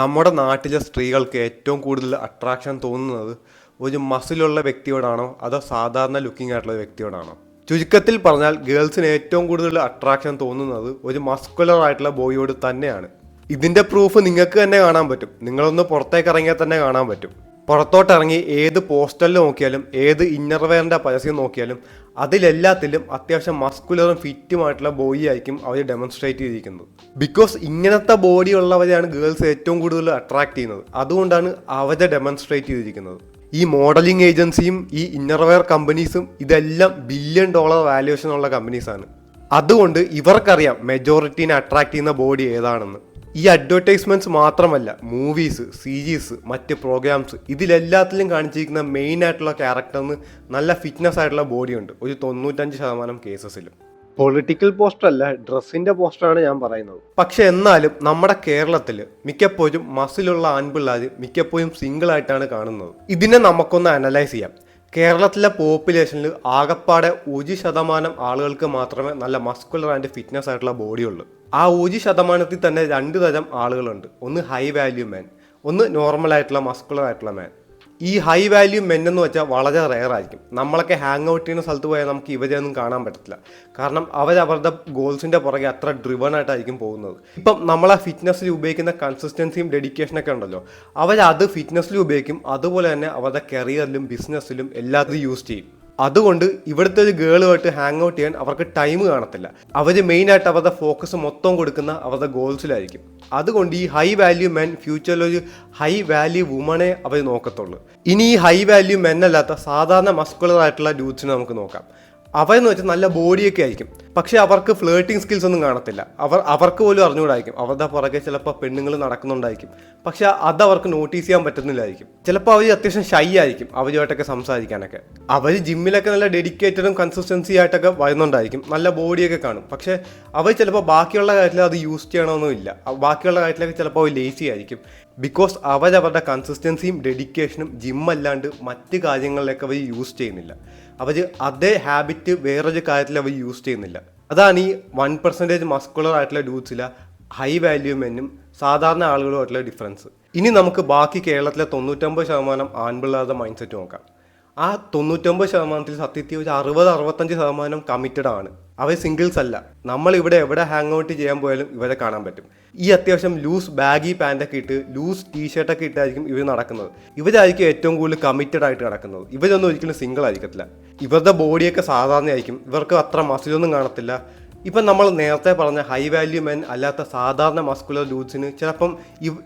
നമ്മുടെ നാട്ടിലെ സ്ത്രീകൾക്ക് ഏറ്റവും കൂടുതൽ അട്രാക്ഷൻ തോന്നുന്നത് ഒരു മസിലുള്ള വ്യക്തിയോടാണോ അതോ സാധാരണ ലുക്കിംഗ് ആയിട്ടുള്ള വ്യക്തിയോടാണോ? ചുരുക്കത്തിൽ പറഞ്ഞാൽ ഗേൾസിന് ഏറ്റവും കൂടുതൽ അട്രാക്ഷൻ തോന്നുന്നത് ഒരു മസ്കുലർ ആയിട്ടുള്ള ബോയിയോട് തന്നെയാണ്. ഇതിൻ്റെ പ്രൂഫ് നിങ്ങൾക്ക് തന്നെ കാണാൻ പറ്റും. നിങ്ങളൊന്ന് പുറത്തേക്ക് ഇറങ്ങിയാൽ തന്നെ കാണാൻ പറ്റും. പുറത്തോട്ടിറങ്ങി ഏത് പോസ്റ്ററിൽ നോക്കിയാലും ഏത് ഇന്നർവെയറിൻ്റെ പരസ്യം നോക്കിയാലും അതിലെല്ലാത്തിലും അത്യാവശ്യം മസ്കുലറും ഫിറ്റുമായിട്ടുള്ള ബോഡി ആയിരിക്കും അവർ ഡെമോൺസ്ട്രേറ്റ് ചെയ്തിരിക്കുന്നത്. ബിക്കോസ് ഇങ്ങനത്തെ ബോഡി ഉള്ളവരെയാണ് ഗേൾസ് ഏറ്റവും കൂടുതൽ അട്രാക്ട് ചെയ്യുന്നത്. അതുകൊണ്ടാണ് അവരെ ഡെമോൺസ്ട്രേറ്റ് ചെയ്തിരിക്കുന്നത്. ഈ മോഡലിംഗ് ഏജൻസിയും ഈ ഇന്നർവെയർ കമ്പനീസും ഇതെല്ലാം $1 ബില്യൺ വാല്യുവേഷൻ ഉള്ള കമ്പനീസാണ്. അതുകൊണ്ട് ഇവർക്കറിയാം മെജോറിറ്റീനെ അട്രാക്ട് ചെയ്യുന്ന ബോഡി ഏതാണെന്ന്. ഈ അഡ്വർടൈസ്മെൻറ്റ്സ് മാത്രമല്ല, മൂവീസ്, സീരീസ്, മറ്റ് പ്രോഗ്രാംസ്, ഇതിലെല്ലാത്തിലും കാണിച്ചിരിക്കുന്ന മെയിൻ ആയിട്ടുള്ള ക്യാരക്ടറിന് നല്ല ഫിറ്റ്നസ് ആയിട്ടുള്ള ബോഡിയുണ്ട് ഒരു 95% കേസസിലും. പൊളിറ്റിക്കൽ പോസ്റ്റർ അല്ല, ഡ്രസ്സിൻ്റെ പോസ്റ്ററാണ് ഞാൻ പറയുന്നത്. പക്ഷെ എന്നാലും നമ്മുടെ കേരളത്തിൽ മിക്കപ്പോഴും മസിലുള്ള ആൺപിള്ളേർ മിക്കപ്പോഴും സിംഗിൾ ആയിട്ടാണ് കാണുന്നത്. ഇതിനെ നമുക്കൊന്ന് അനലൈസ് ചെയ്യാം. കേരളത്തിലെ പോപ്പുലേഷനിൽ ആകപ്പാടെ 1% ആളുകൾക്ക് മാത്രമേ നല്ല മസ്കുലർ ആൻഡ് ഫിറ്റ്നസ് ആയിട്ടുള്ള ബോഡിയുള്ളൂ. ആ 1% തന്നെ 2 തരം ആളുകളുണ്ട്. ഒന്ന് ഹൈ വാല്യൂ മെൻ, ഒന്ന് നോർമൽ ആയിട്ടുള്ള മസ്കുലർ ആയിട്ടുള്ള മാൻ. ഈ ഹൈ വാല്യൂ മെൻ എന്ന് വെച്ചാൽ വളരെ റെയർ ആയിരിക്കും. നമ്മളൊക്കെ ഹാങ് ഔട്ട് ചെയ്യുന്ന സ്ഥലത്ത് പോയാൽ നമുക്ക് ഇവരെയൊന്നും കാണാൻ പറ്റത്തില്ല. കാരണം അവരുടെ ഗോൾസിൻ്റെ പുറകെ അത്ര ഡ്രിവൺ ആയിട്ടായിരിക്കും പോകുന്നത്. ഇപ്പം നമ്മളെ ഫിറ്റ്നസ്സിൽ ഉപയോഗിക്കുന്ന കൺസിസ്റ്റൻസിയും ഡെഡിക്കേഷനൊക്കെ ഉണ്ടല്ലോ, അവരത് ഫിറ്റ്നസ്സിൽ ഉപയോഗിക്കും. അതുപോലെ തന്നെ അവരുടെ കരിയറിലും ബിസിനസ്സിലും എല്ലാത്തിലും യൂസ് ചെയ്യും. അതുകൊണ്ട് ഇവിടുത്തെ ഒരു ഗേളുമായിട്ട് ഹാങ് ഔട്ട് ചെയ്യാൻ അവർക്ക് ടൈം കാണത്തില്ല. അവർ മെയിനായിട്ട് അവരുടെ ഫോക്കസ് മൊത്തം കൊടുക്കുന്ന അവരുടെ ഗോൾസിലായിരിക്കും. അതുകൊണ്ട് ഈ ഹൈ വാല്യൂ മെൻ ഫ്യൂച്ചറിൽ ഒരു ഹൈ വാല്യൂ വുമണെ അവർ നോക്കത്തുള്ളൂ. ഇനി ഈ ഹൈ വാല്യൂ മെൻ അല്ലാത്ത സാധാരണ മസ്കുലർ ആയിട്ടുള്ള ഡ്യൂഡ്സിനെ നമുക്ക് നോക്കാം. അവരെന്ന് വെച്ചാൽ നല്ല ബോഡിയൊക്കെ ആയിരിക്കും, പക്ഷെ അവർക്ക് ഫ്ലേട്ടിങ് സ്കിൽസ് ഒന്നും കാണത്തില്ല. അവർക്ക് പോലും അറിഞ്ഞുകൂടായിരിക്കും. അവരുടെ പുറകെ ചിലപ്പോൾ പെണ്ണുങ്ങൾ നടക്കുന്നുണ്ടായിരിക്കും, പക്ഷെ അത് അവർക്ക് നോട്ടീസ് ചെയ്യാൻ പറ്റുന്നില്ലായിരിക്കും. ചിലപ്പോൾ അവർ അത്യാവശ്യം ഷൈ ആയിരിക്കും അവരുമായിട്ടൊക്കെ സംസാരിക്കാനൊക്കെ. അവർ ജിമ്മിലൊക്കെ നല്ല ഡെഡിക്കേറ്റഡും കൺസിസ്റ്റൻസി ആയിട്ടൊക്കെ വരുന്നുണ്ടായിരിക്കും, നല്ല ബോഡിയൊക്കെ കാണും. പക്ഷെ അവർ ചിലപ്പോൾ ബാക്കിയുള്ള കാര്യത്തിൽ അത് യൂസ് ചെയ്യണമെന്നില്ല. ബാക്കിയുള്ള കാര്യത്തിലൊക്കെ ചിലപ്പോൾ അവർ ലേസി ആയിരിക്കും. ബിക്കോസ് അവരവരുടെ കൺസിസ്റ്റൻസിയും ഡെഡിക്കേഷനും ജിമ്മല്ലാണ്ട് മറ്റ് കാര്യങ്ങളിലൊക്കെ അവർ യൂസ് ചെയ്യുന്നില്ല. അവർ അതേ ഹാബിറ്റ് വേറൊരു കാര്യത്തിൽ അവർ യൂസ് ചെയ്യുന്നില്ല. അതാണ് ഈ 1% മസ്കുലർ ആയിട്ടുള്ള ഡ്യൂഡ്സിലെ ഹൈ വാല്യൂ മെന്നും സാധാരണ ആളുകളുമായിട്ടുള്ള ഡിഫറൻസ്. ഇനി നമുക്ക് ബാക്കി കേരളത്തിലെ 99% ആൺപിള്ളേരുടെ മൈൻഡ് സെറ്റ് നോക്കാം. ആ 99% സത്യത്തിൽ ഒരു 60-65% കമ്മിറ്റഡ് ആണ്. അവർ സിംഗിൾസ് അല്ല. നമ്മളിവിടെ എവിടെ ഹാങ് ഔട്ട് ചെയ്യാൻ പോയാലും ഇവരെ കാണാൻ പറ്റും. ഈ അത്യാവശ്യം ലൂസ് ബാഗി പാൻറ്റൊക്കെ ഇട്ട് ലൂസ് ടീഷർട്ടൊക്കെ ഇട്ടായിരിക്കും ഇവർ നടക്കുന്നത്. ഇവരായിരിക്കും ഏറ്റവും കൂടുതൽ കമ്മിറ്റഡ് ആയിട്ട് നടക്കുന്നത്. ഇവരൊന്നും ഒരിക്കലും സിംഗിൾ ആയിരിക്കത്തില്ല. ഇവരുടെ ബോഡിയൊക്കെ സാധാരണയായിരിക്കും. ഇവർക്ക് അത്ര മസിലൊന്നും കാണത്തില്ല. ഇപ്പം നമ്മൾ നേരത്തെ പറഞ്ഞ ഹൈ വാല്യൂ മെൻ അല്ലാത്ത സാധാരണ മസ്കുലർ ഡ്യൂഡ്സിന് ചിലപ്പം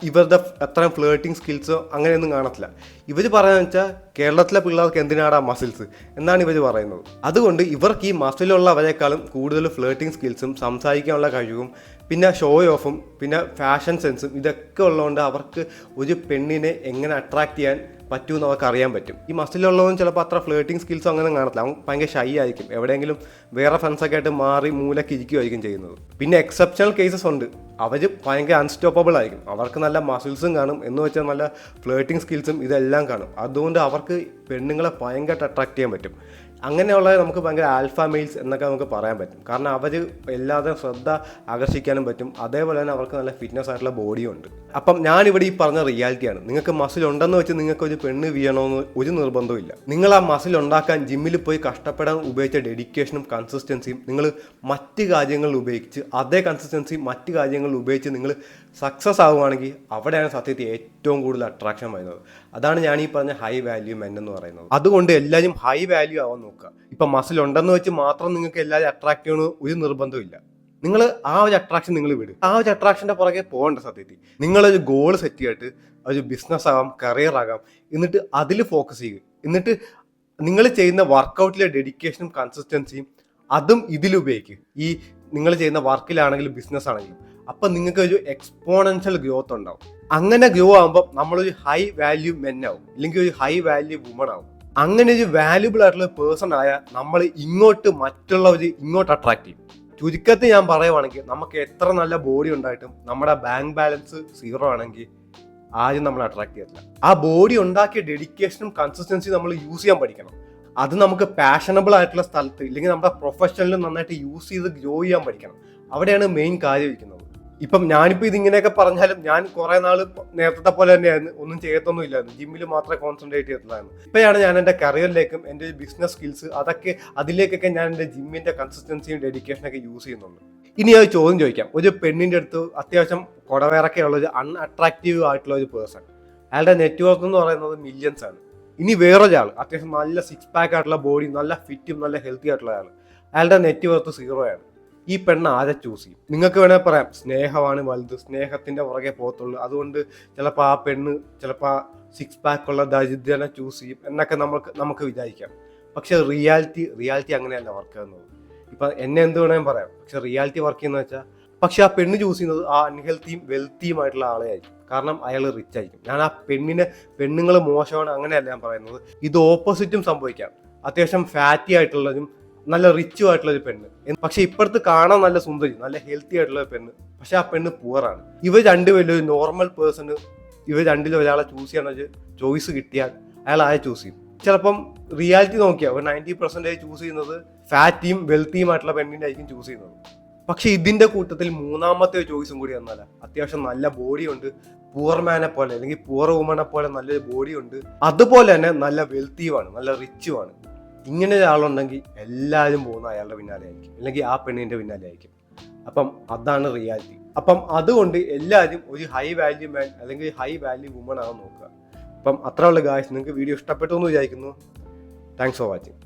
ഇവരുടെ അത്രയും ഫ്ലേട്ടിങ് സ്കിൽസോ അങ്ങനെയൊന്നും കാണത്തില്ല. ഇവർ പറയുന്നത് വെച്ചാൽ കേരളത്തിലെ പിള്ളേർക്ക് എന്തിനാടാ മസിൽസ് എന്നാണ് ഇവർ പറയുന്നത്. അതുകൊണ്ട് ഇവർക്ക് ഈ മസിലുള്ളവരെക്കാളും കൂടുതൽ ഫ്ലേട്ടിങ് സ്കിൽസും സംസാരിക്കാനുള്ള കഴിവും പിന്നെ ഷോ ഓഫും പിന്നെ ഫാഷൻ സെൻസും ഇതൊക്കെ ഉള്ളതുകൊണ്ട് അവർക്ക് ഒരു പെണ്ണിനെ എങ്ങനെ അട്രാക്ട് ചെയ്യാൻ പറ്റുമെന്ന് അവർക്ക് അറിയാൻ പറ്റും. ഈ മസിലുള്ളവരും ചിലപ്പോൾ അത്ര ഫ്ലേട്ടിങ് സ്കിൽസും അങ്ങനെ കാണത്തില്ല. അവൻ ഭയങ്കര ഷൈ ആയിരിക്കും. എവിടെയെങ്കിലും വേറെ ഫ്രണ്ട്സൊക്കെ ആയിട്ട് മാറി മൂലക്ക് ഇരിക്കുമായിരിക്കും ചെയ്യുന്നത്. പിന്നെ എക്സെപ്ഷണൽ കേസസ് ഉണ്ട്. അവർ ഭയങ്കര അൺസ്റ്റോപ്പബിൾ ആയിരിക്കും. അവർക്ക് നല്ല മസിൽസും കാണും, എന്ന് വെച്ചാൽ നല്ല ഫ്ലേട്ടിങ് സ്കിൽസും ഇതെല്ലാം കാണും. അതുകൊണ്ട് അവർക്ക് പെണ്ണുങ്ങളെ ഭയങ്കരമായിട്ട് അട്രാക്ട് ചെയ്യാൻ പറ്റും. അങ്ങനെയുള്ള നമുക്ക് ഭയങ്കര ആൽഫ മെയിൽസ് എന്നൊക്കെ നമുക്ക് പറയാൻ പറ്റും. കാരണം അവർ എല്ലാവരും ശ്രദ്ധ ആകർഷിക്കാനും പറ്റും. അതേപോലെ തന്നെ അവർക്ക് നല്ല ഫിറ്റ്നസ് ആയിട്ടുള്ള ബോഡിയും ഉണ്ട്. അപ്പം ഞാനിവിടെ ഈ പറഞ്ഞ റിയാലിറ്റിയാണ്. നിങ്ങൾക്ക് മസിൽ ഉണ്ടെന്ന് വെച്ച് നിങ്ങൾക്ക് ഒരു പെണ്ണ് വീഴണമെന്ന് ഒരു നിർബന്ധവും ഇല്ല. നിങ്ങൾ ആ മസിൽ ഉണ്ടാക്കാൻ ജിമ്മിൽ പോയി കഷ്ടപ്പെടാൻ ഉപയോഗിച്ച ഡെഡിക്കേഷനും കൺസിസ്റ്റൻസിയും നിങ്ങൾ മറ്റ് കാര്യങ്ങളിൽ ഉപയോഗിച്ച് അതേ കൺസിസ്റ്റൻസി മറ്റ് കാര്യങ്ങളിൽ ഉപയോഗിച്ച് നിങ്ങൾ സക്സസ് ആവുകയാണെങ്കിൽ അവിടെയാണ് സത്യത്തിൽ ഏറ്റവും കൂടുതൽ അട്രാക്ഷൻ വരുന്നത്. അതാണ് ഞാൻ ഈ പറഞ്ഞ ഹൈ വാല്യൂ മെൻ എന്ന് പറയുന്നത്. അതുകൊണ്ട് എല്ലാവരും ഹൈ വാല്യൂ ആവാൻ നോക്കുക. ഇപ്പം മസിൽ ഉണ്ടെന്ന് വെച്ച് മാത്രം നിങ്ങൾക്ക് എല്ലാവരും അട്രാക്ട് ചെയ്യണമെന്ന് ഒരു നിർബന്ധമില്ല. നിങ്ങൾ ആ ഒരു അട്രാക്ഷൻ നിങ്ങൾ വിടും. ആ ഒരു അട്രാക്ഷൻ്റെ പുറകെ പോകേണ്ട. സത്യത്തിൽ നിങ്ങളൊരു ഗോൾ സെറ്റ് ചെയ്തിട്ട് ഒരു ബിസിനസ് ആകാം, കരിയർ ആകാം, എന്നിട്ട് അതിൽ ഫോക്കസ് ചെയ്യുക. എന്നിട്ട് നിങ്ങൾ ചെയ്യുന്ന വർക്കൗട്ടിലെ ഡെഡിക്കേഷനും കൺസിസ്റ്റൻസിയും അതും ഇതിലുപയോഗിക്കുക. ഈ നിങ്ങൾ ചെയ്യുന്ന വർക്കിലാണെങ്കിലും ബിസിനസ് ആണെങ്കിലും. അപ്പം നിങ്ങൾക്ക് ഒരു എക്സ്പോണൻഷ്യൽ ഗ്രോത്ത് ഉണ്ടാവും. അങ്ങനെ ഗ്രോ ആകുമ്പോൾ നമ്മളൊരു ഹൈ വാല്യൂ മെൻ ആവും, ഇല്ലെങ്കിൽ ഒരു ഹൈ വാല്യൂ വുമൺ ആവും. അങ്ങനെ ഒരു വാല്യൂബിൾ ആയിട്ടുള്ള പേഴ്സൺ ആയാൽ നമ്മൾ മറ്റുള്ളവർ ഇങ്ങോട്ട് അട്രാക്ട് ചെയ്യും. ചുരുക്കത്തിൽ ഞാൻ പറയുവാണെങ്കിൽ നമുക്ക് എത്ര നല്ല ബോഡി ഉണ്ടായിട്ടും നമ്മുടെ ബാങ്ക് ബാലൻസ് 0 ആണെങ്കിൽ ആരും നമ്മൾ അട്രാക്ട് ചെയ്യത്തില്ല. ആ ബോഡി ഉണ്ടാക്കിയ ഡെഡിക്കേഷനും കൺസിസ്റ്റൻസിയും നമ്മൾ യൂസ് ചെയ്യാൻ പഠിക്കണം. അത് നമുക്ക് പാഷനബിൾ ആയിട്ടുള്ള സ്ഥലത്ത് ഇല്ലെങ്കിൽ നമ്മുടെ പ്രൊഫഷനിലും നന്നായിട്ട് യൂസ് ചെയ്ത് ഗ്രോ ചെയ്യാൻ പഠിക്കണം. അവിടെയാണ് മെയിൻ കാര്യം ഇരിക്കുന്നത്. ഇപ്പം ഞാനിപ്പോൾ ഇതിങ്ങനെയൊക്കെ പറഞ്ഞാലും ഞാൻ കുറേ നാൾ നേരത്തെ പോലെ തന്നെയായിരുന്നു, ഒന്നും ചെയ്യത്തൊന്നും ഇല്ലായിരുന്നു, ജിമ്മിൽ മാത്രമേ കോൺസെൻട്രേറ്റ് ചെയ്തിട്ടുണ്ടായിരുന്നു. ഇപ്പോഴാണ് ഞാൻ എൻ്റെ കരിയറിലേക്കും എൻ്റെ ബിസിനസ് സ്കിൽസ് അതിലേക്കൊക്കെ ഞാൻ എൻ്റെ ജിമ്മിൻ്റെ കൺസിസ്റ്റൻസിയും ഡെഡിക്കേഷനൊക്കെ യൂസ് ചെയ്യുന്നുണ്ട്. ഇനി ഒരു ചോദ്യം ചോദിക്കാം. ഒരു പെണ്ണിൻ്റെ അടുത്ത് അത്യാവശ്യം കുടവേറൊക്കെ ഉള്ള ഒരു അൺഅട്രാക്റ്റീവ് ആയിട്ടുള്ള ഒരു പേഴ്സൺ, അയാളുടെ നെറ്റ്വർക്ക് എന്ന് പറയുന്നത് മില്യൺസ് ആണ്. ഇനി വേറൊരാൾ അത്യാവശ്യം നല്ല 6 പാക്ക് ആയിട്ടുള്ള ബോഡി, നല്ല ഫിറ്റും നല്ല ഹെൽത്തി ആയിട്ടുള്ള ആൾ, അയാളുടെ നെറ്റ്വർക്ക് 0 ആണ്. ഈ പെണ്ണ് ആരെ ചൂസ് ചെയ്യും? നിങ്ങൾക്ക് വേണമെങ്കിൽ പറയാം സ്നേഹമാണ് വലുത്, സ്നേഹത്തിന്റെ പുറകെ പോകത്തുള്ളൂ, അതുകൊണ്ട് ചിലപ്പോൾ ആ പെണ്ണ് ചിലപ്പോൾ 6 പാക്ക് ഉള്ള ദരിദ്രനെ ചൂസ് ചെയ്യും എന്നൊക്കെ നമുക്ക് വിചാരിക്കാം. പക്ഷെ റിയാലിറ്റി അങ്ങനെയല്ല വർക്ക് ചെയ്യുന്നത്. ഇപ്പം എന്നെ എന്ത് വേണമെങ്കിൽ പറയാം, പക്ഷെ റിയാലിറ്റി വർക്ക് ചെയ്യുന്ന വെച്ചാൽ പക്ഷെ ആ പെണ്ണ് ചൂസ് ചെയ്യുന്നത് ആ അൺഹെൽത്തിയും വെൽത്തിയുമായിട്ടുള്ള ആളെ ആയിരിക്കും. കാരണം അയാൾ റിച്ച് ആയിരിക്കും. ഞാൻ ആ പെണ്ണുങ്ങൾ മോശമാണ് അങ്ങനെയല്ല ഞാൻ പറയുന്നത്. ഇത് ഓപ്പോസിറ്റും സംഭവിക്കാം. അത്യാവശ്യം ഫാറ്റി ആയിട്ടുള്ളതും നല്ല റിച്ചും ആയിട്ടുള്ള ഒരു പെണ്ണ്, പക്ഷെ ഇപ്പുറത്ത് കാണാൻ നല്ല സുന്ദരി, നല്ല ഹെൽത്തി ആയിട്ടുള്ള ഒരു പെണ്ണ്, പക്ഷെ ആ പെണ്ണ് പുവറാണ്. ഇവർ രണ്ടുപേരും ഒരു നോർമൽ പേഴ്സണ് ഇവർ രണ്ടിലും ഒരാളെ ചൂസ് ചെയ്യാൻ ചോയ്സ് കിട്ടിയാൽ അയാൾ ആരെ ചൂസ് ചെയ്യും? ചിലപ്പം റിയാലിറ്റി നോക്കിയാൽ ഒരു 90% ചൂസ് ചെയ്യുന്നത് ഫാറ്റിയും വെൽത്തിയും ആയിട്ടുള്ള പെണ്ണിൻ്റെ ആയിരിക്കും ചൂസ് ചെയ്യുന്നത്. പക്ഷെ ഇതിന്റെ കൂട്ടത്തിൽ മൂന്നാമത്തെ ചോയ്സും കൂടി വന്നാൽ അത്യാവശ്യം നല്ല ബോഡി ഉണ്ട്, പുവർ മാനെ പോലെ അല്ലെങ്കിൽ പുവർ വുമനെ പോലെ നല്ലൊരു ബോഡി ഉണ്ട്, അതുപോലെ തന്നെ നല്ല വെൽത്തിയുമാണ്, നല്ല റിച്ചുമാണ്. ഇങ്ങനെ ഒരാളുണ്ടെങ്കിൽ എല്ലാവരും പോകുന്ന അയാളുടെ പിന്നാലെ ആയിരിക്കും, അല്ലെങ്കിൽ ആ പെണ്ണിന്റെ പിന്നാലെ ആയിരിക്കും. അപ്പം അതാണ് റിയാലിറ്റി. അപ്പം അതുകൊണ്ട് എല്ലാവരും ഒരു ഹൈ വാല്യൂ മാൻ അല്ലെങ്കിൽ ഹൈ വാല്യൂ വുമൺ ആണെന്ന് നോക്കുക. അപ്പം അത്ര ഉള്ള ഗായ്സ്, നിങ്ങൾക്ക് വീഡിയോ ഇഷ്ടപ്പെട്ടു എന്ന് വിചാരിക്കുന്നു. Thanks for watching.